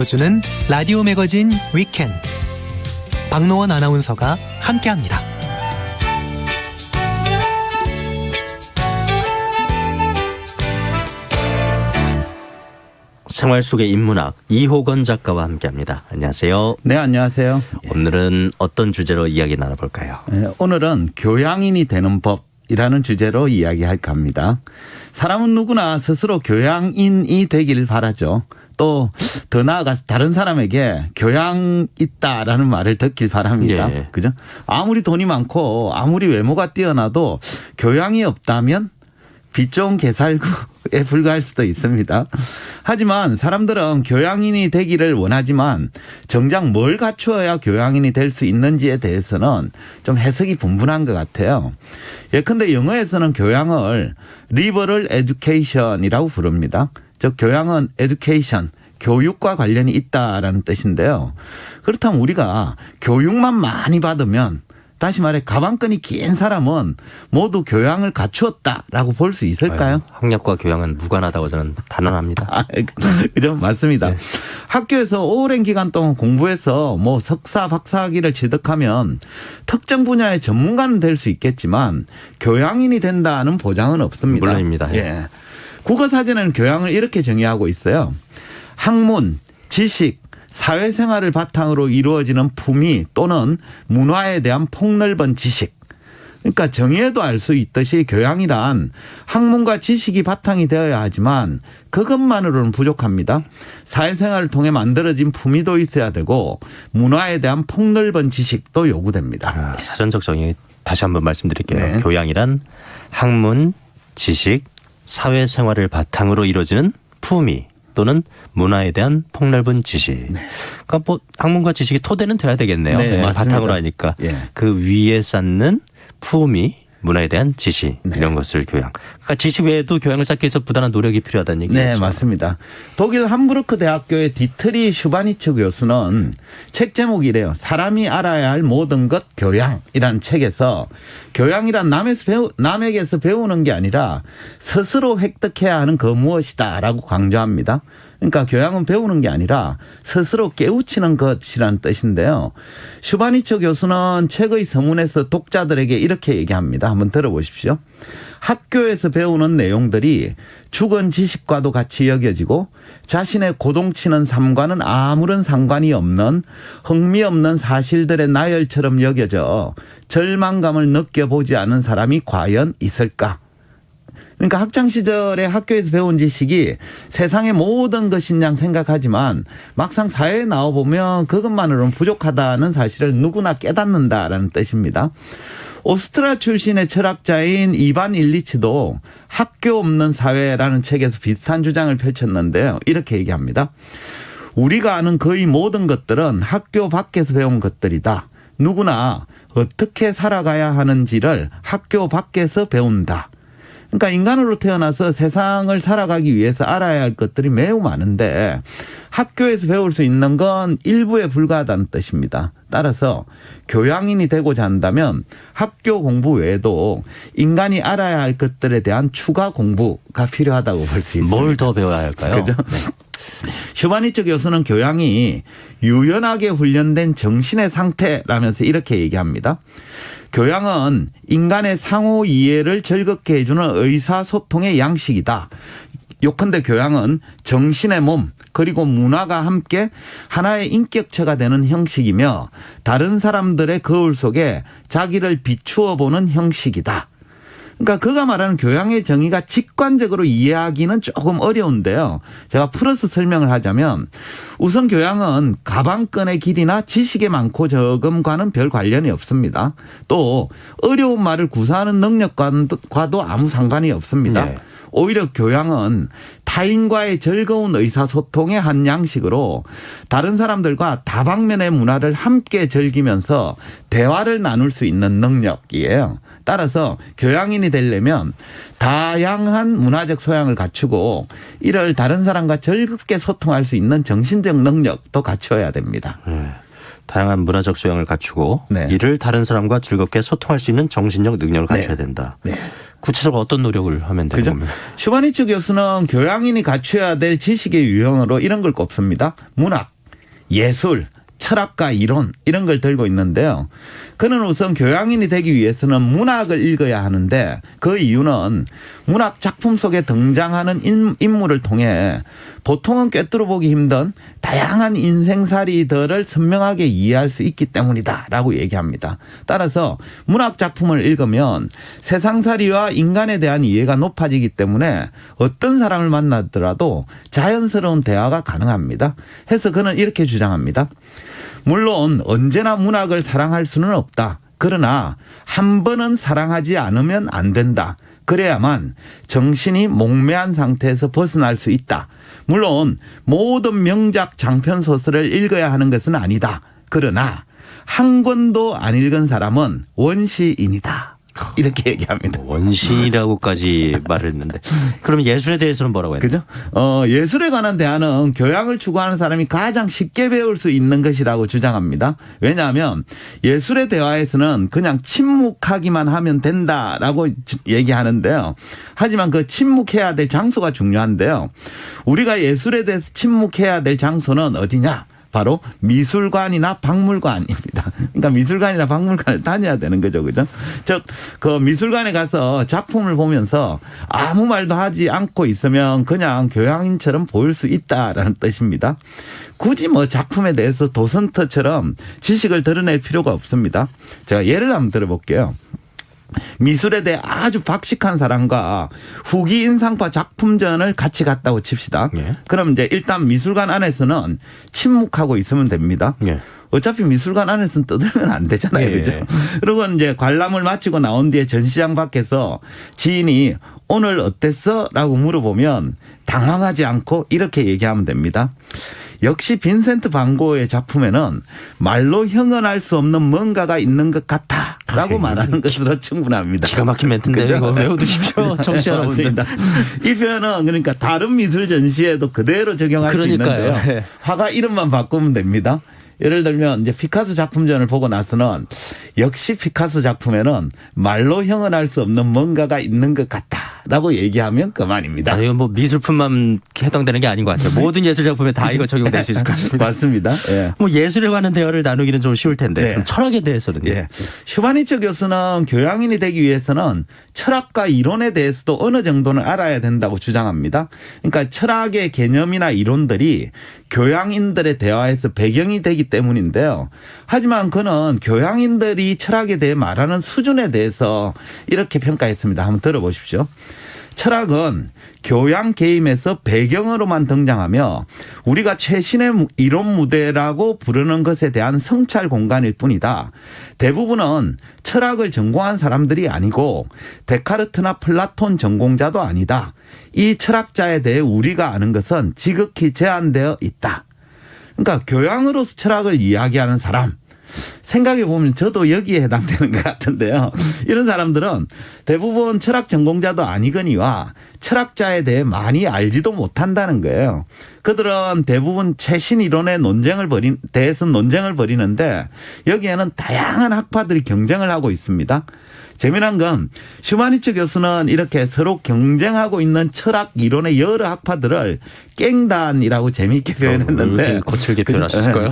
요즘은 라디오 매거진 위켄드 박노원 아나운서가 함께합니다. 생활 속의 인문학 이호건 작가와 함께합니다. 안녕하세요. 네, 안녕하세요. 오늘은 어떤 주제로 이야기 나눠볼까요? 오늘은 교양인이 되는 법이라는 주제로 이야기할까 합니다. 사람은 누구나 스스로 교양인이 되길 바라죠. 또 더 나아가서 다른 사람에게 교양 있다라는 말을 듣길 바랍니다. 예. 그죠? 아무리 돈이 많고 아무리 외모가 뛰어나도 교양이 없다면 빚 좋은 개살구에 불과할 수도 있습니다. 하지만 사람들은 교양인이 되기를 원하지만 정작 뭘 갖추어야 교양인이 될 수 있는지에 대해서는 좀 해석이 분분한 것 같아요. 예컨대 영어에서는 교양을 liberal education이라고 부릅니다. 즉 교양은 education, 교육과 관련이 있다라는 뜻인데요. 그렇다면 우리가 교육만 많이 받으면 다시 말해 가방끈이 긴 사람은 모두 교양을 갖추었다라고 볼 수 있을까요? 학력과 교양은 무관하다고 저는 단언합니다. 그죠? 맞습니다. 네. 학교에서 오랜 기간 동안 공부해서 뭐 석사, 박사학위를 취득하면 특정 분야의 전문가는 될 수 있겠지만 교양인이 된다는 보장은 없습니다. 물론입니다. 예. 국어사전에는 교양을 이렇게 정의하고 있어요. 학문, 지식, 사회생활을 바탕으로 이루어지는 품위 또는 문화에 대한 폭넓은 지식. 그러니까 정의에도 알 수 있듯이 교양이란 학문과 지식이 바탕이 되어야 하지만 그것만으로는 부족합니다. 사회생활을 통해 만들어진 품위도 있어야 되고 문화에 대한 폭넓은 지식도 요구됩니다. 사전적 정의 다시 한번 말씀드릴게요. 네. 교양이란 학문, 지식, 사회생활을 바탕으로 이루어지는 품위 또는 문화에 대한 폭넓은 지식. 그러니까 뭐 학문과 지식이 토대는 돼야 되겠네요. 네, 맞습니다. 바탕으로 하니까 예. 그 위에 쌓는 품위, 문화에 대한 지식 네. 이런 것을 교양. 그러니까 지식 외에도 교양을 쌓기 위해서 부단한 노력이 필요하다는 얘기죠. 네, 맞습니다. 독일 함부르크 대학교의 디트리 슈바니츠 교수는 책 제목이 이래요. 사람이 알아야 할 모든 것 교양이라는 책에서 교양이란 남에게서 배우는 게 아니라 스스로 획득해야 하는 그 무엇이다라고 강조합니다. 그러니까 교양은 배우는 게 아니라 스스로 깨우치는 것이라는 뜻인데요. 슈바니처 교수는 책의 서문에서 독자들에게 이렇게 얘기합니다. 한번 들어보십시오. 학교에서 배우는 내용들이 죽은 지식과도 같이 여겨지고 자신의 고동치는 삶과는 아무런 상관이 없는 흥미없는 사실들의 나열처럼 여겨져 절망감을 느껴보지 않은 사람이 과연 있을까? 그러니까 학창시절에 학교에서 배운 지식이 세상의 모든 것인 양 생각하지만 막상 사회에 나와보면 그것만으로는 부족하다는 사실을 누구나 깨닫는다라는 뜻입니다. 오스트리아 출신의 철학자인 이반 일리치도 학교 없는 사회라는 책에서 비슷한 주장을 펼쳤는데요. 이렇게 얘기합니다. 우리가 아는 거의 모든 것들은 학교 밖에서 배운 것들이다. 누구나 어떻게 살아가야 하는지를 학교 밖에서 배운다. 그러니까 인간으로 태어나서 세상을 살아가기 위해서 알아야 할 것들이 매우 많은데 학교에서 배울 수 있는 건 일부에 불과하다는 뜻입니다. 따라서 교양인이 되고자 한다면 학교 공부 외에도 인간이 알아야 할 것들에 대한 추가 공부가 필요하다고 볼 수 있습니다. 뭘 더 배워야 할까요? 그죠? 슈바니처 교수는 교양이 유연하게 훈련된 정신의 상태라면서 이렇게 얘기합니다. 교양은 인간의 상호 이해를 즐겁게 해주는 의사소통의 양식이다. 요컨대 교양은 정신의 몸 그리고 문화가 함께 하나의 인격체가 되는 형식이며 다른 사람들의 거울 속에 자기를 비추어 보는 형식이다. 그러니까 그가 말하는 교양의 정의가 직관적으로 이해하기는 조금 어려운데요. 제가 풀어서 설명을 하자면 우선 교양은 가방끈의 길이나 지식의 많고 적음과는 별 관련이 없습니다. 또 어려운 말을 구사하는 능력과도 아무 상관이 없습니다. 네. 오히려 교양은 타인과의 즐거운 의사소통의 한 양식으로 다른 사람들과 다방면의 문화를 함께 즐기면서 대화를 나눌 수 있는 능력이에요. 따라서 교양인이 되려면 다양한 문화적 소양을 갖추고 이를 다른 사람과 즐겁게 소통할 수 있는 정신적 능력도 갖춰야 됩니다. 다양한 문화적 소양을 갖추고 네. 이를 다른 사람과 즐겁게 소통할 수 있는 정신적 능력을 갖춰야 된다. 네. 구체적으로 어떤 노력을 하면 되는 그죠? 겁니까? 슈바니츠 교수는 교양인이 갖춰야 될 지식의 유형으로 이런 걸 꼽습니다. 문학, 예술, 철학과 이론 이런 걸 들고 있는데요. 그는 우선 교양인이 되기 위해서는 문학을 읽어야 하는데 그 이유는 문학 작품 속에 등장하는 인물을 통해 보통은 꿰뚫어 보기 힘든 다양한 인생살이들을 선명하게 이해할 수 있기 때문이다라고 얘기합니다. 따라서 문학 작품을 읽으면 세상살이와 인간에 대한 이해가 높아지기 때문에 어떤 사람을 만나더라도 자연스러운 대화가 가능합니다. 해서 그는 이렇게 주장합니다. 물론 언제나 문학을 사랑할 수는 없다. 그러나 한 번은 사랑하지 않으면 안 된다. 그래야만 정신이 몽매한 상태에서 벗어날 수 있다. 물론 모든 명작 장편 소설을 읽어야 하는 것은 아니다. 그러나 한 권도 안 읽은 사람은 원시인이다. 이렇게 얘기합니다. 원시라고까지 말을 했는데 그럼 예술에 대해서는 뭐라고 했나요? 그죠? 예술에 관한 대화는 교양을 추구하는 사람이 가장 쉽게 배울 수 있는 것이라고 주장합니다. 왜냐하면 예술의 대화에서는 그냥 침묵하기만 하면 된다라고 얘기하는데요. 하지만 그 침묵해야 될 장소가 중요한데요. 우리가 예술에 대해서 침묵해야 될 장소는 어디냐? 바로 미술관이나 박물관입니다. 그러니까 미술관이나 박물관을 다녀야 되는 거죠. 그죠? 즉, 그 미술관에 가서 작품을 보면서 아무 말도 하지 않고 있으면 그냥 교양인처럼 보일 수 있다라는 뜻입니다. 굳이 뭐 작품에 대해서 도슨트처럼 지식을 드러낼 필요가 없습니다. 제가 예를 한번 들어볼게요. 미술에 대해 아주 박식한 사람과 후기 인상파 작품전을 같이 갔다고 칩시다. 예. 그럼 이제 일단 미술관 안에서는 침묵하고 있으면 됩니다. 예. 어차피 미술관 안에서는 떠들면 안 되잖아요. 예. 그죠? 그리고 이제 관람을 마치고 나온 뒤에 전시장 밖에서 지인이 오늘 어땠어? 라고 물어보면 당황하지 않고 이렇게 얘기하면 됩니다. 역시 빈센트 반 고흐의 작품에는 말로 형언할 수 없는 뭔가가 있는 것 같아 라고 말하는 것으로 충분합니다. 기가 막힌 멘트인데 그죠? 이거 외워두십시오. 청취자 여러분들. 맞습니다. 이 표현은 그러니까 다른 미술 전시에도 그대로 적용할 그러니까요. 수 있는데요. 네. 화가 이름만 바꾸면 됩니다. 예를 들면 이제 피카소 작품전을 보고 나서는 역시 피카소 작품에는 말로 형언할 수 없는 뭔가가 있는 것 같다라고 얘기하면 그만입니다. 이건 뭐 미술품만 해당되는 게 아닌 것 같아요. 모든 예술 작품에 다 이거 적용될 수 있을 것 같습니다. 맞습니다. 예. 뭐 예술에 관한 대화를 나누기는 좀 쉬울 텐데 네. 그럼 철학에 대해서는요? 예. 슈바니츠 교수는 교양인이 되기 위해서는 철학과 이론에 대해서도 어느 정도는 알아야 된다고 주장합니다. 그러니까 철학의 개념이나 이론들이 교양인들의 대화에서 배경이 되기 때문인데요. 하지만 그는 교양인들이 철학에 대해 말하는 수준에 대해서 이렇게 평가했습니다. 한번 들어보십시오. 철학은 교양 게임에서 배경으로만 등장하며 우리가 최신의 이론 무대라고 부르는 것에 대한 성찰 공간일 뿐이다. 대부분은 철학을 전공한 사람들이 아니고 데카르트나 플라톤 전공자도 아니다. 이 철학자에 대해 우리가 아는 것은 지극히 제한되어 있다. 그러니까 교양으로서 철학을 이야기하는 사람. 생각해 보면 저도 여기에 해당되는 것 같은데요. 이런 사람들은 대부분 철학 전공자도 아니거니와 철학자에 대해 많이 알지도 못한다는 거예요. 그들은 대부분 최신 이론의 대해서 논쟁을 벌이는데 여기에는 다양한 학파들이 경쟁을 하고 있습니다. 재미난 건 슈바니츠 교수는 이렇게 서로 경쟁하고 있는 철학 이론의 여러 학파들을 깽단이라고 재미있게 표현했는데 이렇게 거칠게 표현하셨을까요?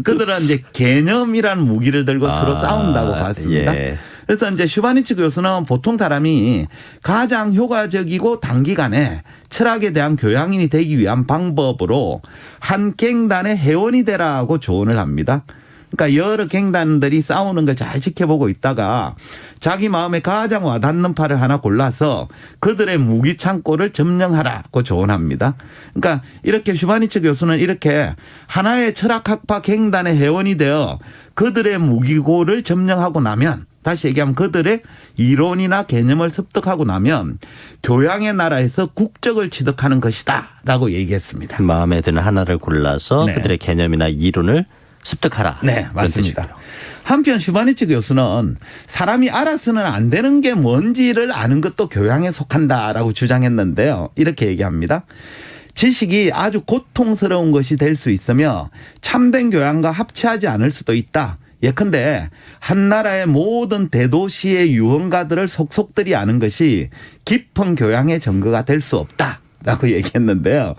그들은 이제 개념이라는 무기를 들고 서로 싸운다고 봤습니다. 예. 그래서 이제 슈바니츠 교수는 보통 사람이 가장 효과적이고 단기간에 철학에 대한 교양인이 되기 위한 방법으로 한 깽단의 회원이 되라고 조언을 합니다. 그러니까 여러 갱단들이 싸우는 걸 잘 지켜보고 있다가 자기 마음에 가장 와닿는 팔을 하나 골라서 그들의 무기 창고를 점령하라고 조언합니다. 그러니까 이렇게 슈바니츠 교수는 이렇게 하나의 철학학파 갱단의 회원이 되어 그들의 무기고를 점령하고 나면 다시 얘기하면 그들의 이론이나 개념을 습득하고 나면 교양의 나라에서 국적을 취득하는 것이다 라고 얘기했습니다. 마음에 드는 하나를 골라서 네. 그들의 개념이나 이론을 습득하라. 네, 맞습니다. 뜻이고요. 한편 슈바니츠 교수는 사람이 알아서는 안 되는 게 뭔지를 아는 것도 교양에 속한다라고 주장했는데요. 이렇게 얘기합니다. 지식이 아주 고통스러운 것이 될 수 있으며 참된 교양과 합치하지 않을 수도 있다. 예컨대 한 나라의 모든 대도시의 유언가들을 속속들이 아는 것이 깊은 교양의 증거가 될 수 없다. 라고 얘기했는데요.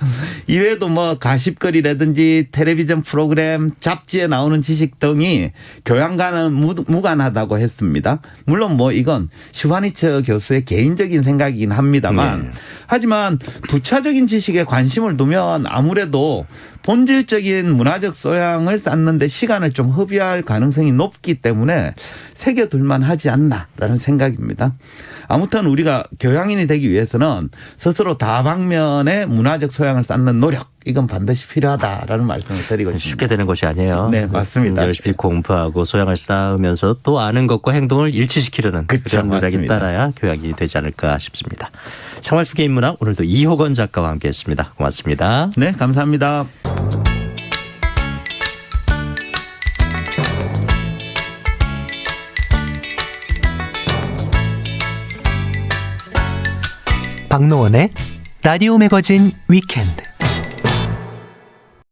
이외에도 뭐 가십거리라든지 텔레비전 프로그램, 잡지에 나오는 지식 등이 교양과는 무관하다고 했습니다. 물론 뭐 이건 슈바니처 교수의 개인적인 생각이긴 합니다만 하지만 부차적인 지식에 관심을 두면 아무래도 본질적인 문화적 소양을 쌓는 데 시간을 좀 허비할 가능성이 높기 때문에 새겨둘만 하지 않나라는 생각입니다. 아무튼 우리가 교양인이 되기 위해서는 스스로 다방면의 문화적 소양을 쌓는 노력 이건 반드시 필요하다라는 말씀을 드리고 싶습니다. 쉽게 되는 것이 아니에요. 네, 맞습니다. 열심히 공부하고 소양을 쌓으면서 또 아는 것과 행동을 일치시키려는 그쵸, 그런 노력이 맞습니다. 따라야 교양이 되지 않을까 싶습니다. 생활 속의 인문학 오늘도 이호건 작가와 함께했습니다. 고맙습니다. 네, 감사합니다. 박노원의 라디오 매거진 위켄드.